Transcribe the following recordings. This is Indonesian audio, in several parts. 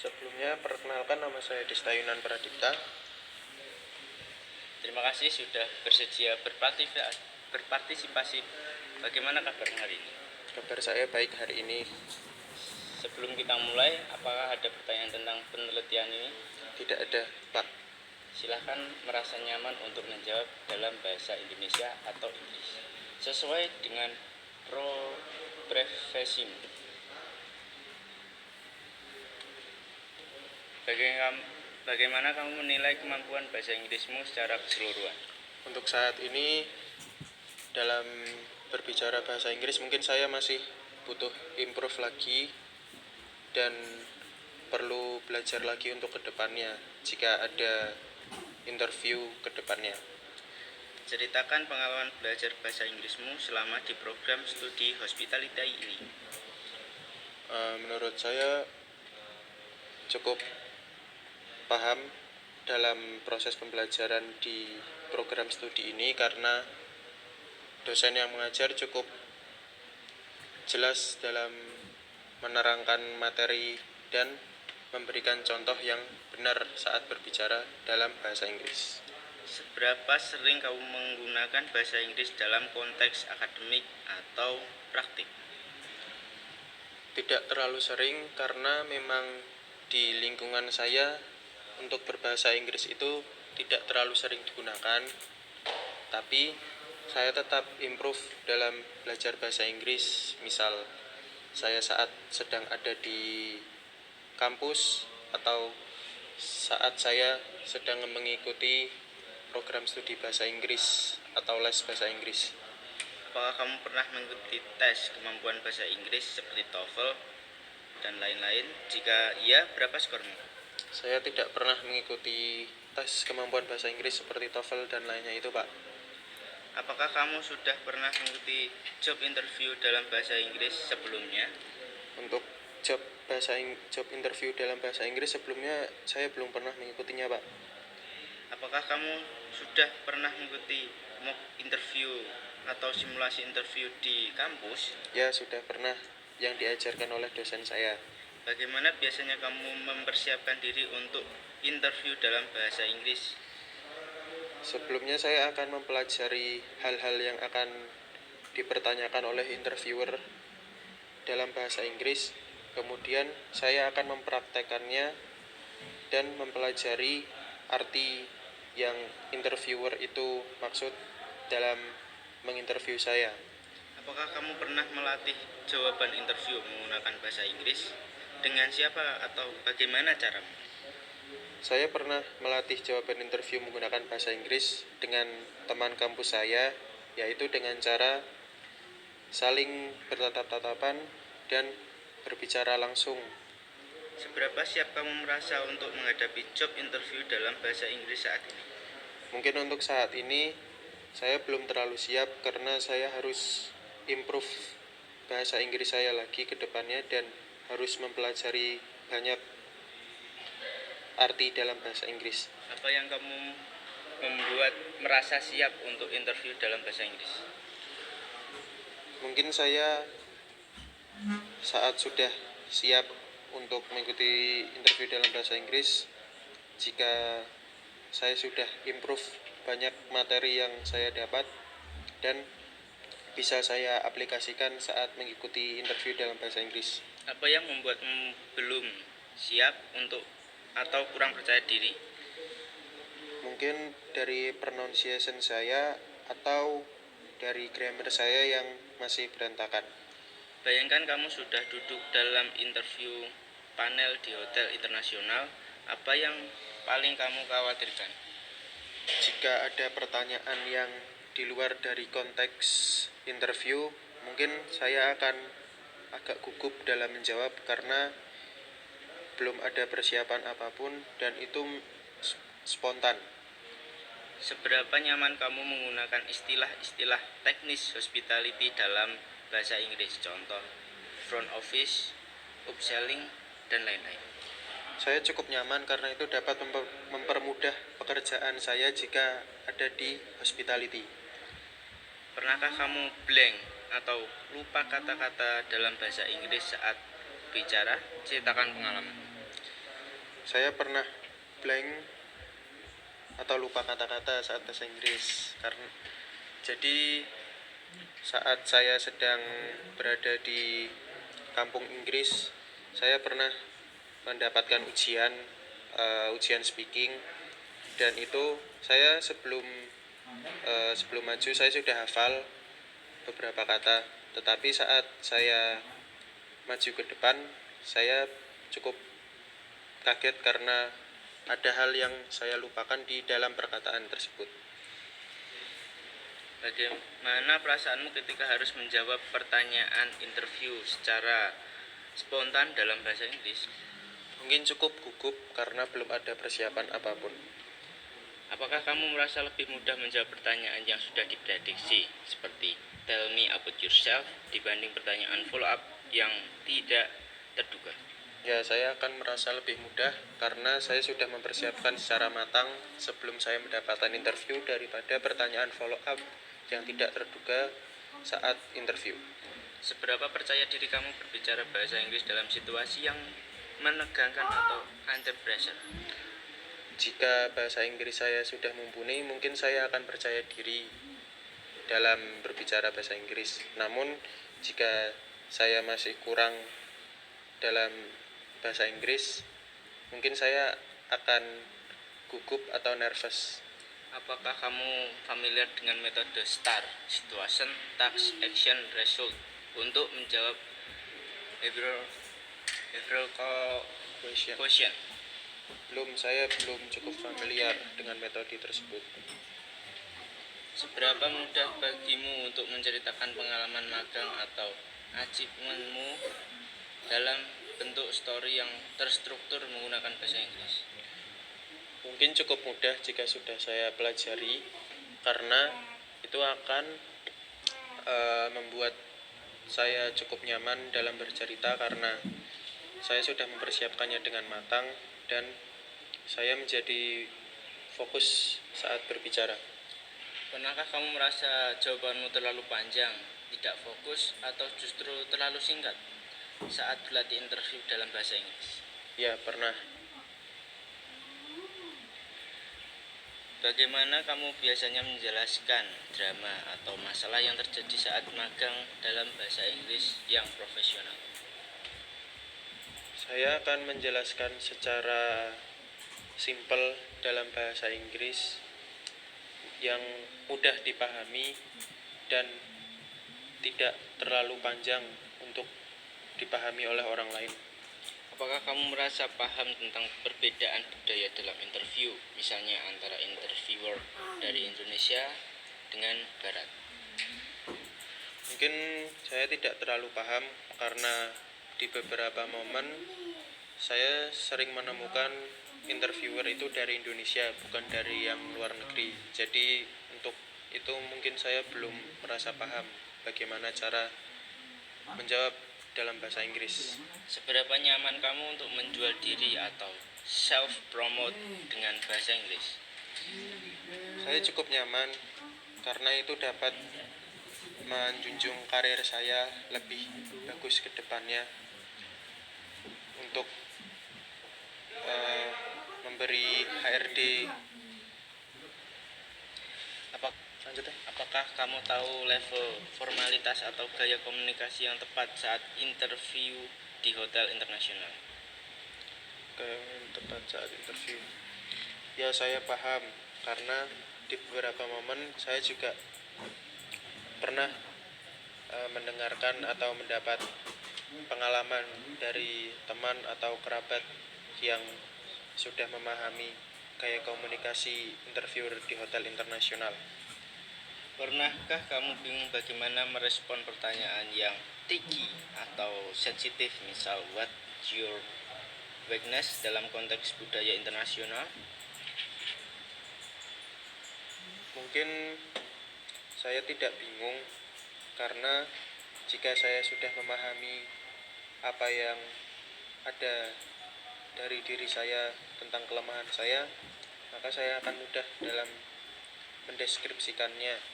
Sebelumnya, perkenalkan nama saya Desta Yunan Pradipta. Terima kasih sudah bersedia berpartisipasi. Bagaimana kabarnya hari ini? Kabar saya baik hari ini. Sebelum kita mulai, apakah ada pertanyaan tentang penelitian ini? Tidak ada, Pak. Silahkan merasa nyaman untuk menjawab dalam bahasa Indonesia atau Inggris sesuai dengan profesimu. Bagaimana kamu menilai kemampuan bahasa Inggrismu secara keseluruhan? Untuk saat ini, dalam berbicara bahasa Inggris mungkin saya masih butuh improve lagi dan perlu belajar lagi untuk kedepannya jika ada interview kedepannya. Ceritakan pengalaman belajar bahasa Inggrismu selama di program studi hospitality ini. Menurut saya cukup paham dalam proses pembelajaran di program studi ini karena dosen yang mengajar cukup jelas dalam menerangkan materi dan memberikan contoh yang benar saat berbicara dalam bahasa Inggris. Seberapa sering kamu menggunakan bahasa Inggris dalam konteks akademik atau praktik? Tidak terlalu sering karena memang di lingkungan saya untuk berbahasa Inggris itu tidak terlalu sering digunakan. Tapi saya tetap improve dalam belajar bahasa Inggris. Misal saya saat sedang ada di kampus atau saat saya sedang mengikuti program studi bahasa Inggris atau les bahasa Inggris. Apakah kamu pernah mengikuti tes kemampuan bahasa Inggris seperti TOEFL dan lain-lain? Jika iya, berapa skormu? Saya tidak pernah mengikuti tes kemampuan bahasa Inggris seperti TOEFL dan lainnya itu, Pak. Apakah kamu sudah pernah mengikuti job interview dalam bahasa Inggris sebelumnya? Untuk job interview dalam bahasa Inggris sebelumnya saya belum pernah mengikutinya, Pak. Apakah kamu sudah pernah mengikuti mock interview atau simulasi interview di kampus? Ya, sudah pernah, yang diajarkan oleh dosen saya. Bagaimana biasanya kamu mempersiapkan diri untuk interview dalam bahasa Inggris? Sebelumnya saya akan mempelajari hal-hal yang akan dipertanyakan oleh interviewer dalam bahasa Inggris. Kemudian saya akan mempraktekannya dan mempelajari arti yang interviewer itu maksud dalam menginterview saya. Apakah kamu pernah melatih jawaban interview menggunakan bahasa Inggris? Dengan siapa atau bagaimana caramu? Saya pernah melatih jawaban interview menggunakan bahasa Inggris dengan teman kampus saya, yaitu dengan cara saling bertatap-tatapan dan berbicara langsung. Seberapa siap kamu merasa untuk menghadapi job interview dalam bahasa Inggris saat ini? Mungkin untuk saat ini saya belum terlalu siap karena saya harus improve bahasa Inggris saya lagi ke depannya dan harus mempelajari banyak arti dalam bahasa Inggris. Apa yang kamu membuat merasa siap untuk interview dalam bahasa Inggris? Mungkin saya saat sudah siap untuk mengikuti interview dalam bahasa Inggris, jika saya sudah improve banyak materi yang saya dapat dan bisa saya aplikasikan saat mengikuti interview dalam bahasa Inggris. Apa yang membuatmu belum siap untuk atau kurang percaya diri? Mungkin dari pronunciation saya atau dari grammar saya yang masih berantakan. Bayangkan kamu sudah duduk dalam interview panel di hotel internasional. Apa yang paling kamu khawatirkan? Jika ada pertanyaan yang di luar dari konteks interview, mungkin saya akan agak gugup dalam menjawab karena belum ada persiapan apapun dan itu spontan. Seberapa nyaman kamu menggunakan istilah-istilah teknis hospitality dalam bahasa Inggris? Contoh, front office, upselling, dan lain-lain. Saya cukup nyaman karena itu dapat mempermudah pekerjaan saya jika ada di hospitality. Pernahkah kamu blank atau lupa kata-kata dalam bahasa Inggris saat bicara? Ceritakan pengalaman. Saya pernah blank atau lupa kata-kata saat bahasa Inggris. Jadi saat saya sedang berada di kampung Inggris, saya pernah mendapatkan ujian speaking, dan itu saya sebelum maju saya sudah hafal beberapa kata, tetapi saat saya maju ke depan saya cukup kaget karena ada hal yang saya lupakan di dalam perkataan tersebut. Bagaimana perasaanmu ketika harus menjawab pertanyaan interview secara spontan dalam bahasa Inggris? Mungkin cukup gugup karena belum ada persiapan apapun. Apakah kamu merasa lebih mudah menjawab pertanyaan yang sudah diprediksi, seperti tell me about yourself, dibanding pertanyaan follow up yang tidak terduga? Ya, saya akan merasa lebih mudah karena saya sudah mempersiapkan secara matang sebelum saya mendapatkan interview daripada pertanyaan follow up yang tidak terduga saat interview. Seberapa percaya diri kamu berbicara bahasa Inggris dalam situasi yang menegangkan atau under pressure? Jika bahasa Inggris saya sudah mumpuni, mungkin saya akan percaya diri dalam berbicara bahasa Inggris. Namun, jika saya masih kurang dalam bahasa Inggris, mungkin saya akan gugup atau nervous. Apakah kamu familiar dengan metode STAR, Situation, Task, Action, Result, untuk menjawab behavioral quotient? Saya belum cukup familiar dengan metode tersebut. Seberapa mudah bagimu untuk menceritakan pengalaman magang atau achievementmu dalam bentuk story yang terstruktur menggunakan bahasa Inggris? Mungkin cukup mudah jika sudah saya pelajari, karena itu akan membuat saya cukup nyaman dalam bercerita karena saya sudah mempersiapkannya dengan matang dan saya menjadi fokus saat berbicara. Pernahkah kamu merasa jawabanmu terlalu panjang, tidak fokus, atau justru terlalu singkat saat berlatih interview dalam bahasa Inggris? Ya, pernah. Bagaimana kamu biasanya menjelaskan drama atau masalah yang terjadi saat magang dalam bahasa Inggris yang profesional? Saya akan menjelaskan secara simpel dalam bahasa Inggris yang mudah dipahami dan tidak terlalu panjang untuk dipahami oleh orang lain. Apakah kamu merasa paham tentang perbedaan budaya dalam interview, misalnya antara interviewer dari Indonesia dengan Barat? Mungkin saya tidak terlalu paham karena di beberapa momen saya sering menemukan interviewer itu dari Indonesia, bukan dari yang luar negeri. Jadi untuk itu mungkin saya belum merasa paham bagaimana cara menjawab dalam bahasa Inggris. Seberapa nyaman kamu untuk menjual diri atau self-promote dengan bahasa Inggris? Saya cukup nyaman karena itu dapat menjunjung karir saya lebih bagus ke depannya untuk memberi HRD. Apakah kamu tahu level formalitas atau gaya komunikasi yang tepat saat interview di hotel internasional? Tepat saat interview. Ya, saya paham karena di beberapa momen saya juga pernah mendengarkan atau mendapat pengalaman dari teman atau kerabat yang sudah memahami gaya komunikasi interviewer di hotel internasional. Pernahkah kamu bingung bagaimana merespon pertanyaan yang tricky atau sensitif, misal what's your weakness dalam konteks budaya internasional? Mungkin saya tidak bingung karena jika saya sudah memahami apa yang ada dari diri saya tentang kelemahan saya, maka saya akan mudah dalam mendeskripsikannya.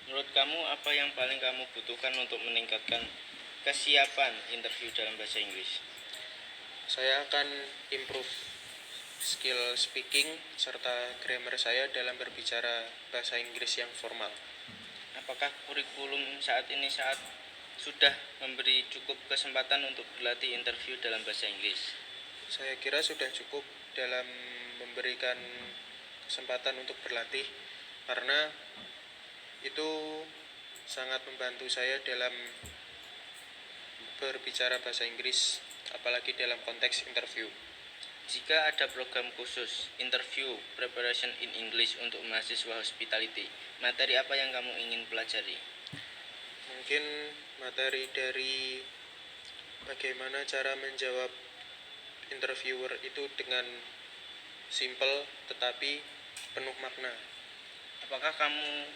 Menurut kamu, apa yang paling kamu butuhkan untuk meningkatkan kesiapan interview dalam bahasa Inggris? Saya akan improve skill speaking serta grammar saya dalam berbicara bahasa Inggris yang formal. Apakah kurikulum saat ini sudah memberi cukup kesempatan untuk berlatih interview dalam bahasa Inggris? Saya kira sudah cukup dalam memberikan kesempatan untuk berlatih, karena itu sangat membantu saya dalam berbicara bahasa Inggris, apalagi dalam konteks interview. Jika ada program khusus interview preparation in English untuk mahasiswa hospitality, materi apa yang kamu ingin pelajari? Mungkin materi dari bagaimana cara menjawab interviewer itu dengan simple tetapi penuh makna. Apakah kamu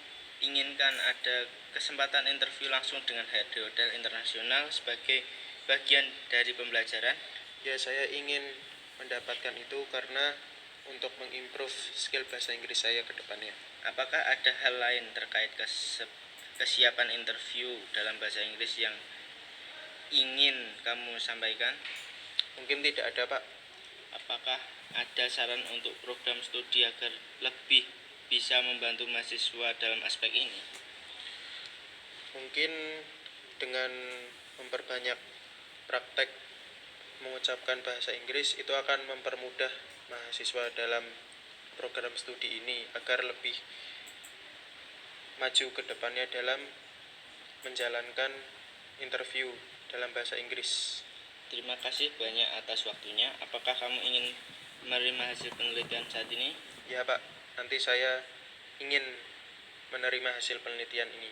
inginkan ada kesempatan interview langsung dengan head hotel internasional sebagai bagian dari pembelajaran? Ya, saya ingin mendapatkan itu karena untuk mengimprove skill bahasa Inggris saya ke depannya. Apakah ada hal lain terkait kesiapan interview dalam bahasa Inggris yang ingin kamu sampaikan? Mungkin tidak ada, Pak. Apakah ada saran untuk program studi agar lebih bisa membantu mahasiswa dalam aspek ini? Mungkin dengan memperbanyak praktek mengucapkan bahasa Inggris itu akan mempermudah mahasiswa dalam program studi ini agar lebih maju ke depannya dalam menjalankan interview dalam bahasa Inggris. Terima kasih banyak atas waktunya. Apakah kamu ingin menerima hasil penelitian saat ini? Ya, Pak, nanti saya ingin menerima hasil penelitian ini.